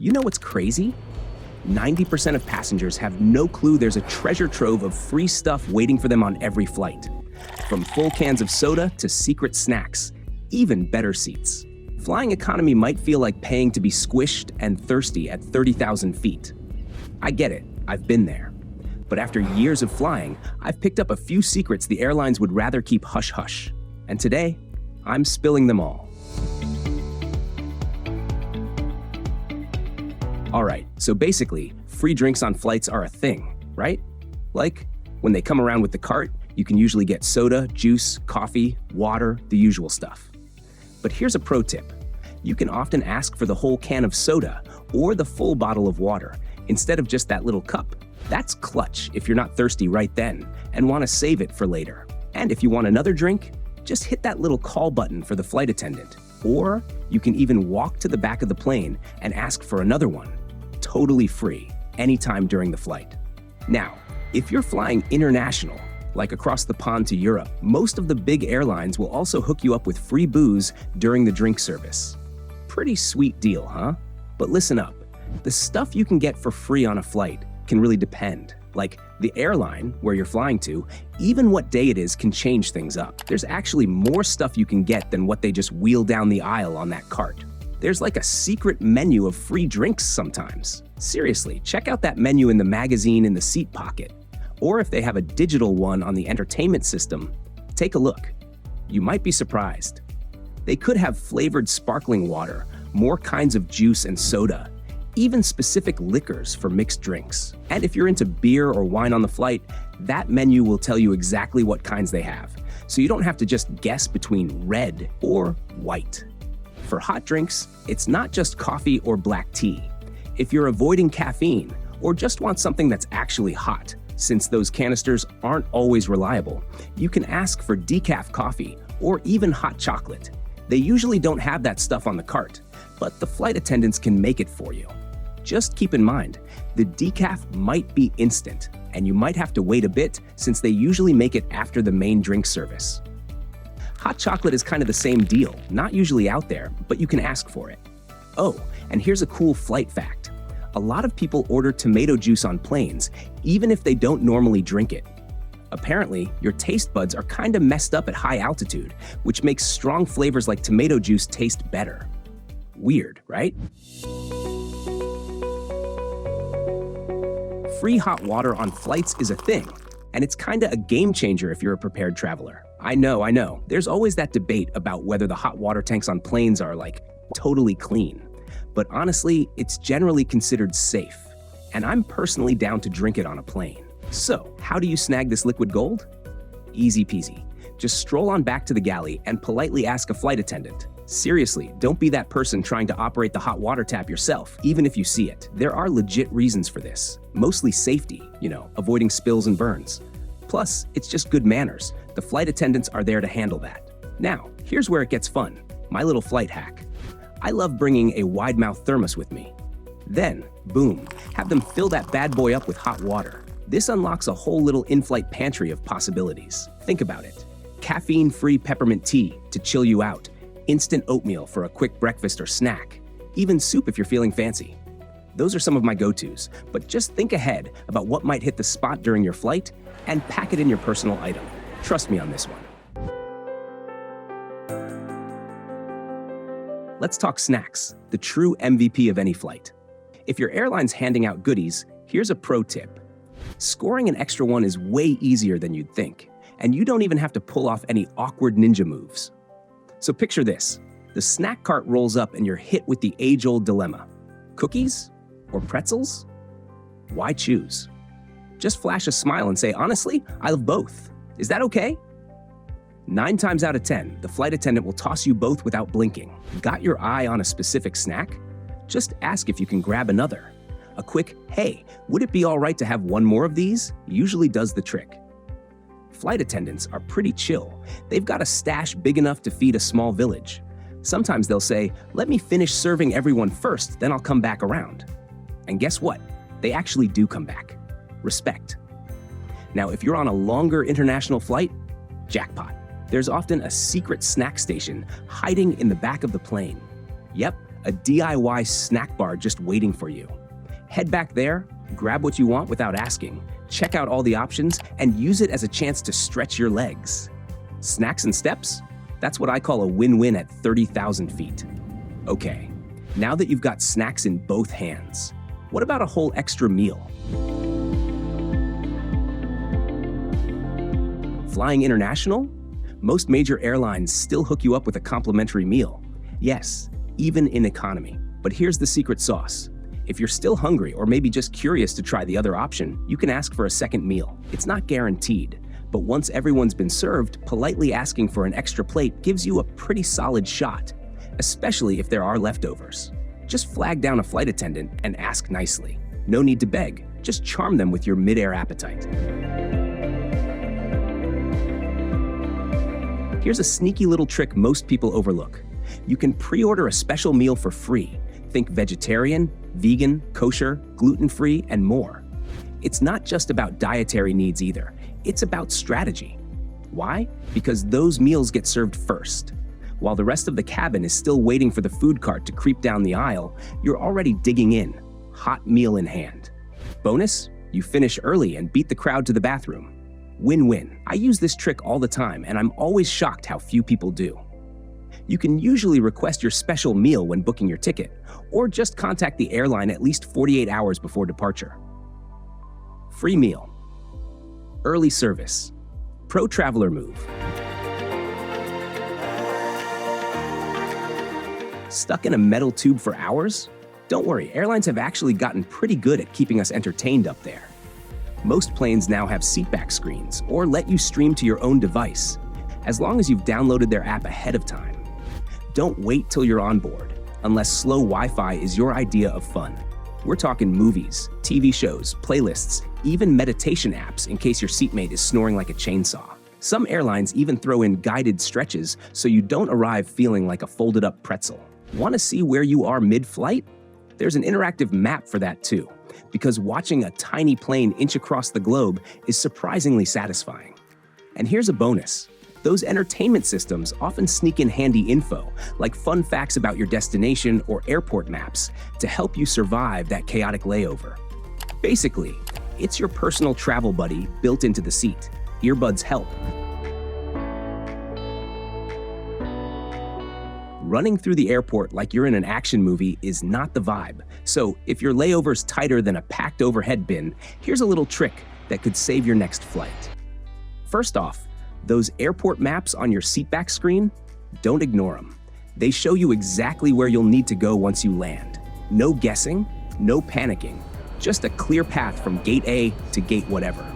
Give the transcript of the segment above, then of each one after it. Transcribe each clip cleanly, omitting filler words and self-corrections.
You know what's crazy? 90% of passengers have no clue there's a treasure trove of free stuff waiting for them on every flight. From full cans of soda to secret snacks, even better seats. Flying economy might feel like paying to be squished and thirsty at 30,000 feet. I get it, I've been there. But after years of flying, I've picked up a few secrets the airlines would rather keep hush-hush. And today, I'm spilling them all. All right, so basically, free drinks on flights are a thing, right? Like, when they come around with the cart, you can usually get soda, juice, coffee, water, the usual stuff. But here's a pro tip. You can often ask for the whole can of soda or the full bottle of water instead of just that little cup. That's clutch if you're not thirsty right then and want to save it for later. And if you want another drink, just hit that little call button for the flight attendant. Or you can even walk to the back of the plane and ask for another one. Totally free, anytime during the flight. Now, if you're flying international, like across the pond to Europe, most of the big airlines will also hook you up with free booze during the drink service. Pretty sweet deal, huh? But listen up, the stuff you can get for free on a flight can really depend. Like the airline where you're flying to, even what day it is can change things up. There's actually more stuff you can get than what they just wheel down the aisle on that cart. There's like a secret menu of free drinks sometimes. Seriously, check out that menu in the magazine in the seat pocket. Or if they have a digital one on the entertainment system, take a look. You might be surprised. They could have flavored sparkling water, more kinds of juice and soda, even specific liquors for mixed drinks. And if you're into beer or wine on the flight, that menu will tell you exactly what kinds they have, so you don't have to just guess between red or white. For hot drinks, it's not just coffee or black tea. If you're avoiding caffeine or just want something that's actually hot, since those canisters aren't always reliable, you can ask for decaf coffee or even hot chocolate. They usually don't have that stuff on the cart, but the flight attendants can make it for you. Just keep in mind, the decaf might be instant, and you might have to wait a bit since they usually make it after the main drink service. Hot chocolate is kind of the same deal, not usually out there, but you can ask for it. Oh, and here's a cool flight fact. A lot of people order tomato juice on planes, even if they don't normally drink it. Apparently, your taste buds are kind of messed up at high altitude, which makes strong flavors like tomato juice taste better. Weird, right? Free hot water on flights is a thing, and it's kinda a game changer if you're a prepared traveler. I know. There's always that debate about whether the hot water tanks on planes are like totally clean. But honestly, it's generally considered safe, and I'm personally down to drink it on a plane. So, how do you snag this liquid gold? Easy peasy. Just stroll on back to the galley and politely ask a flight attendant. Seriously, don't be that person trying to operate the hot water tap yourself, even if you see it. There are legit reasons for this. Mostly safety, avoiding spills and burns. Plus, it's just good manners. The flight attendants are there to handle that. Now, here's where it gets fun. My little flight hack. I love bringing a wide-mouth thermos with me. Then, boom, have them fill that bad boy up with hot water. This unlocks a whole little in-flight pantry of possibilities. Think about it. Caffeine-free peppermint tea to chill you out. Instant oatmeal for a quick breakfast or snack. Even soup if you're feeling fancy. Those are some of my go-tos, but just think ahead about what might hit the spot during your flight and pack it in your personal item. Trust me on this one. Let's talk snacks, the true MVP of any flight. If your airline's handing out goodies, here's a pro tip. Scoring an extra one is way easier than you'd think, and you don't even have to pull off any awkward ninja moves. So picture this. The snack cart rolls up and you're hit with the age-old dilemma. Cookies or pretzels? Why choose? Just flash a smile and say, honestly, I love both. Is that okay? 9 times out of 10, the flight attendant will toss you both without blinking. Got your eye on a specific snack? Just ask if you can grab another. A quick, hey, would it be all right to have one more of these? Usually does the trick. Flight attendants are pretty chill. They've got a stash big enough to feed a small village. Sometimes they'll say, let me finish serving everyone first, then I'll come back around. And guess what? They actually do come back. Respect. Now, if you're on a longer international flight, jackpot. There's often a secret snack station hiding in the back of the plane. Yep, a DIY snack bar just waiting for you. Head back there, grab what you want without asking, check out all the options, and use it as a chance to stretch your legs. Snacks and steps? That's what I call a win-win at 30,000 feet. Okay, now that you've got snacks in both hands, what about a whole extra meal? Flying international? Most major airlines still hook you up with a complimentary meal. Yes, even in economy. But here's the secret sauce. If you're still hungry or maybe just curious to try the other option, you can ask for a second meal. It's not guaranteed, but once everyone's been served, politely asking for an extra plate gives you a pretty solid shot, especially if there are leftovers. Just flag down a flight attendant and ask nicely. No need to beg, just charm them with your mid-air appetite. Here's a sneaky little trick most people overlook. You can pre-order a special meal for free. Think vegetarian, vegan, kosher, gluten-free, and more. It's not just about dietary needs either. It's about strategy. Why? Because those meals get served first. While the rest of the cabin is still waiting for the food cart to creep down the aisle, you're already digging in, hot meal in hand. Bonus, you finish early and beat the crowd to the bathroom. Win-win. I use this trick all the time, and I'm always shocked how few people do. You can usually request your special meal when booking your ticket, or just contact the airline at least 48 hours before departure. Free meal. Early service. Pro traveler move. Stuck in a metal tube for hours? Don't worry, airlines have actually gotten pretty good at keeping us entertained up there. Most planes now have seatback screens or let you stream to your own device, as long as you've downloaded their app ahead of time. Don't wait till you're on board, unless slow Wi-Fi is your idea of fun. We're talking movies, TV shows, playlists, even meditation apps in case your seatmate is snoring like a chainsaw. Some airlines even throw in guided stretches so you don't arrive feeling like a folded up pretzel. Want to see where you are mid-flight? There's an interactive map for that too, because watching a tiny plane inch across the globe is surprisingly satisfying. And here's a bonus. Those entertainment systems often sneak in handy info, like fun facts about your destination or airport maps, to help you survive that chaotic layover. Basically, it's your personal travel buddy built into the seat. Earbuds help. Running through the airport like you're in an action movie is not the vibe. So if your layover's tighter than a packed overhead bin, here's a little trick that could save your next flight. First off, those airport maps on your seatback screen, don't ignore them. They show you exactly where you'll need to go once you land. No guessing, no panicking, just a clear path from gate A to gate whatever.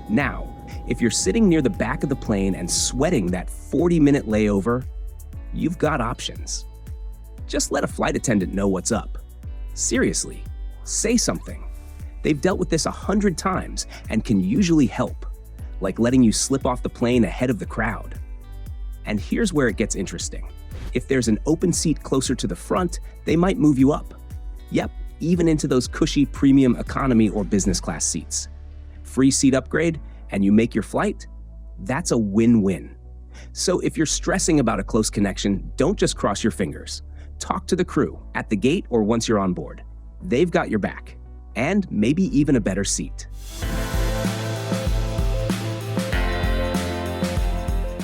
Now, if you're sitting near the back of the plane and sweating that 40-minute layover, you've got options. Just let a flight attendant know what's up. Seriously, say something. They've dealt with this 100 times and can usually help, like letting you slip off the plane ahead of the crowd. And here's where it gets interesting. If there's an open seat closer to the front, they might move you up. Yep, even into those cushy premium economy or business class seats. Free seat upgrade, and you make your flight? That's a win-win. So if you're stressing about a close connection, don't just cross your fingers. Talk to the crew at the gate or once you're on board. They've got your back, and maybe even a better seat.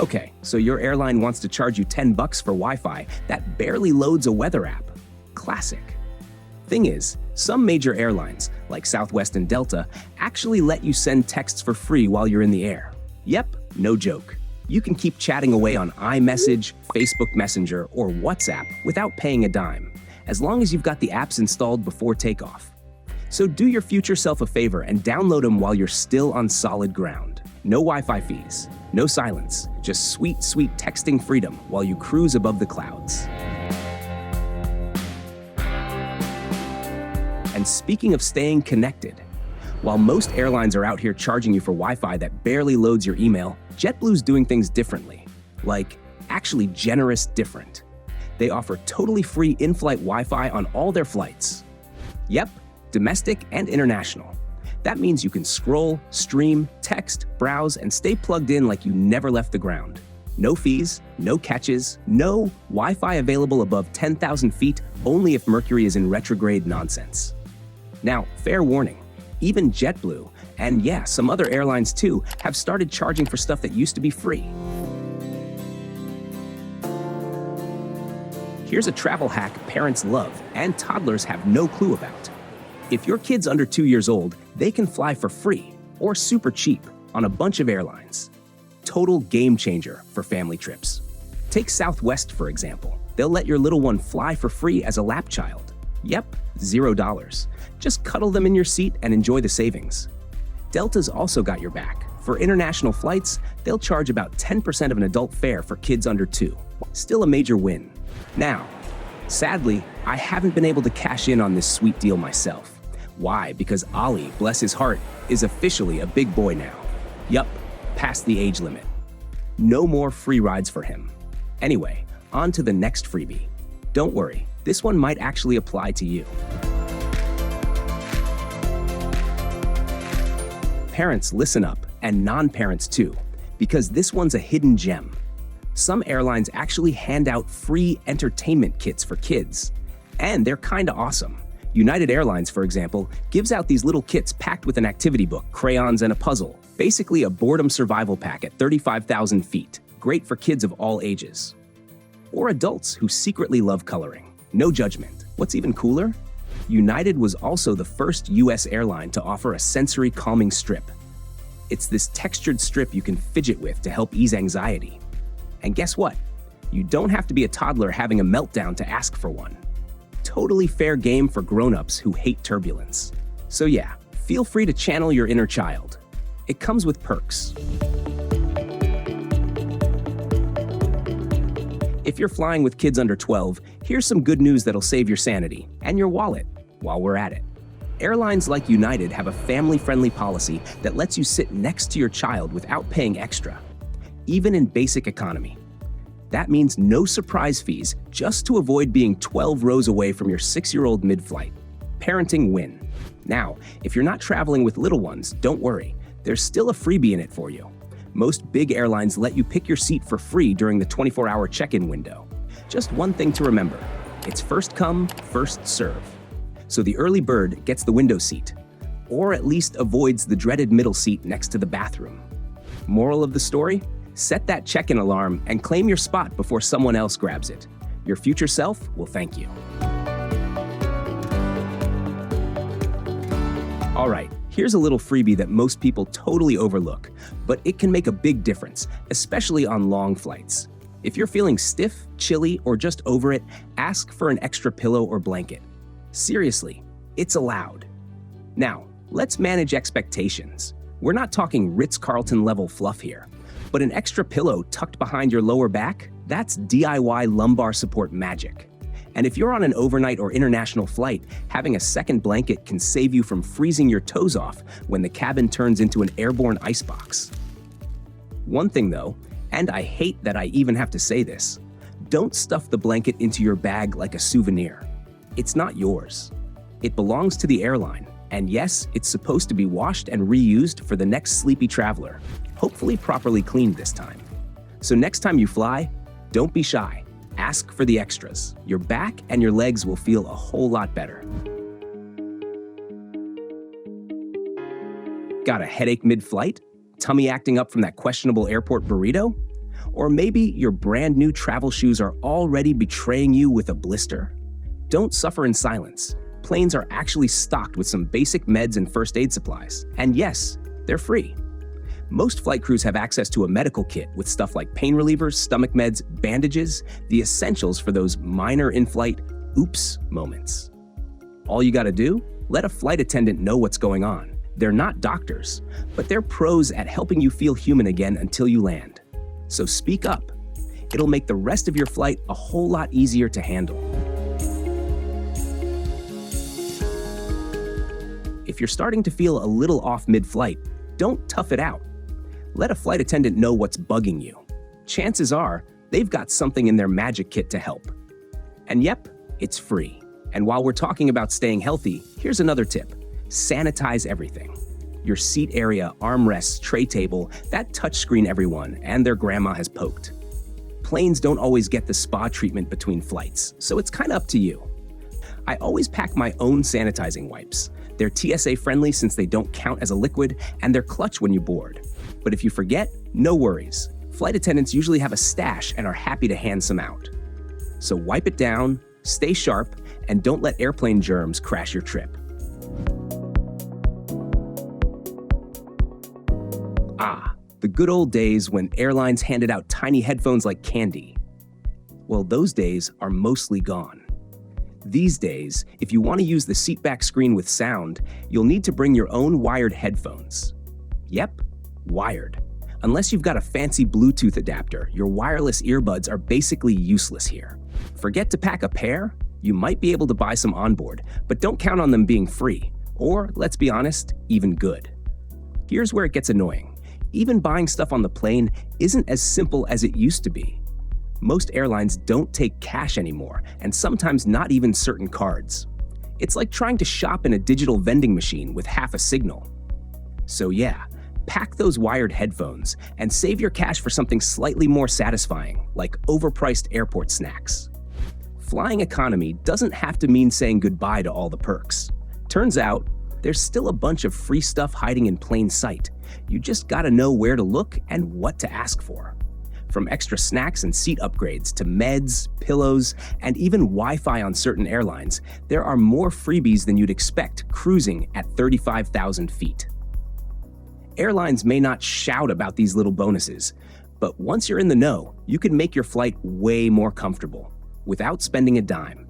Okay, so your airline wants to charge you $10 for Wi-Fi that barely loads a weather app. Classic. Thing is, some major airlines, like Southwest and Delta, actually let you send texts for free while you're in the air. Yep, no joke. You can keep chatting away on iMessage, Facebook Messenger, or WhatsApp without paying a dime, as long as you've got the apps installed before takeoff. So do your future self a favor and download them while you're still on solid ground. No Wi-Fi fees, no silence, just sweet, sweet texting freedom while you cruise above the clouds. And speaking of staying connected, while most airlines are out here charging you for Wi-Fi that barely loads your email, JetBlue's doing things differently. Like, actually generous different. They offer totally free in-flight Wi-Fi on all their flights. Yep, domestic and international. That means you can scroll, stream, text, browse, and stay plugged in like you never left the ground. No fees, no catches, no Wi-Fi available above 10,000 feet only if Mercury is in retrograde nonsense. Now, fair warning, even JetBlue, and yeah, some other airlines too, have started charging for stuff that used to be free. Here's a travel hack parents love and toddlers have no clue about. If your kid's under 2 years old, they can fly for free or super cheap on a bunch of airlines. Total game changer for family trips. Take Southwest, for example. They'll let your little one fly for free as a lap child. Yep, $0. Just cuddle them in your seat and enjoy the savings. Delta's also got your back. For international flights, they'll charge about 10% of an adult fare for kids under 2. Still a major win. Now, sadly, I haven't been able to cash in on this sweet deal myself. Why? Because Ollie, bless his heart, is officially a big boy now. Yup, past the age limit. No more free rides for him. Anyway, on to the next freebie. Don't worry, this one might actually apply to you. Parents, listen up, and non-parents too, because this one's a hidden gem. Some airlines actually hand out free entertainment kits for kids, and they're kinda awesome. United Airlines, for example, gives out these little kits packed with an activity book, crayons, and a puzzle. Basically a boredom survival pack at 35,000 feet. Great for kids of all ages. Or adults who secretly love coloring. No judgment. What's even cooler? United was also the first US airline to offer a sensory calming strip. It's this textured strip you can fidget with to help ease anxiety. And guess what? You don't have to be a toddler having a meltdown to ask for one. Totally fair game for grown-ups who hate turbulence. So yeah, feel free to channel your inner child. It comes with perks. If you're flying with kids under 12, here's some good news that'll save your sanity and your wallet while we're at it. Airlines like United have a family-friendly policy that lets you sit next to your child without paying extra, even in basic economy. That means no surprise fees just to avoid being 12 rows away from your 6-year-old mid-flight. Parenting win. Now, if you're not traveling with little ones, don't worry. There's still a freebie in it for you. Most big airlines let you pick your seat for free during the 24-hour check-in window. Just one thing to remember, it's first come, first serve. So the early bird gets the window seat, or at least avoids the dreaded middle seat next to the bathroom. Moral of the story? Set that check-in alarm and claim your spot before someone else grabs it. Your future self will thank you. All right, here's a little freebie that most people totally overlook, but it can make a big difference, especially on long flights. If you're feeling stiff, chilly, or just over it, ask for an extra pillow or blanket. Seriously, it's allowed. Now, let's manage expectations. We're not talking Ritz-Carlton level fluff here, but an extra pillow tucked behind your lower back, that's DIY lumbar support magic. And if you're on an overnight or international flight, having a second blanket can save you from freezing your toes off when the cabin turns into an airborne icebox. One thing though, and I hate that I even have to say this, don't stuff the blanket into your bag like a souvenir. It's not yours. It belongs to the airline, and yes, it's supposed to be washed and reused for the next sleepy traveler, hopefully properly cleaned this time. So next time you fly, don't be shy. Ask for the extras. Your back and your legs will feel a whole lot better. Got a headache mid-flight? Tummy acting up from that questionable airport burrito? Or maybe your brand new travel shoes are already betraying you with a blister? Don't suffer in silence. Planes are actually stocked with some basic meds and first aid supplies. And yes, they're free. Most flight crews have access to a medical kit with stuff like pain relievers, stomach meds, bandages, the essentials for those minor in-flight oops moments. All you gotta do? Let a flight attendant know what's going on. They're not doctors, but they're pros at helping you feel human again until you land. So speak up. It'll make the rest of your flight a whole lot easier to handle. If you're starting to feel a little off mid-flight, don't tough it out. Let a flight attendant know what's bugging you. Chances are, they've got something in their magic kit to help. And yep, it's free. And while we're talking about staying healthy, here's another tip. Sanitize everything. Your seat area, armrests, tray table, that touchscreen everyone and their grandma has poked. planes don't always get the spa treatment between flights, so it's kind of up to you. I always pack my own sanitizing wipes. They're TSA friendly since they don't count as a liquid, and they're clutch when you board. But if you forget, no worries. Flight attendants usually have a stash and are happy to hand some out. So wipe it down, stay sharp, and don't let airplane germs crash your trip. The good old days when airlines handed out tiny headphones like candy. Well, those days are mostly gone. These days, if you want to use the seatback screen with sound, you'll need to bring your own wired headphones. Yep, wired. Unless you've got a fancy Bluetooth adapter, your wireless earbuds are basically useless here. Forget to pack a pair? You might be able to buy some onboard, but don't count on them being free, or, let's be honest, even good. Here's where it gets annoying. Even buying stuff on the plane isn't as simple as it used to be. Most airlines don't take cash anymore, and sometimes not even certain cards. It's like trying to shop in a digital vending machine with half a signal. So yeah, pack those wired headphones and save your cash for something slightly more satisfying, like overpriced airport snacks. Flying economy doesn't have to mean saying goodbye to all the perks. Turns out, there's still a bunch of free stuff hiding in plain sight. You just gotta know where to look and what to ask for. From extra snacks and seat upgrades to meds, pillows, and even Wi-Fi on certain airlines, there are more freebies than you'd expect cruising at 35,000 feet. Airlines may not shout about these little bonuses, but once you're in the know, you can make your flight way more comfortable without spending a dime.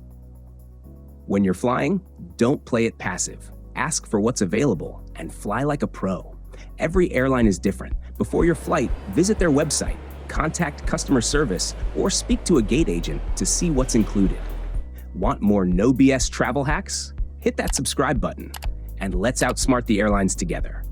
When you're flying, don't play it passive. Ask for what's available and fly like a pro. Every airline is different. Before your flight, visit their website, contact customer service, or speak to a gate agent to see what's included. Want more no BS travel hacks? Hit that subscribe button, and let's outsmart the airlines together.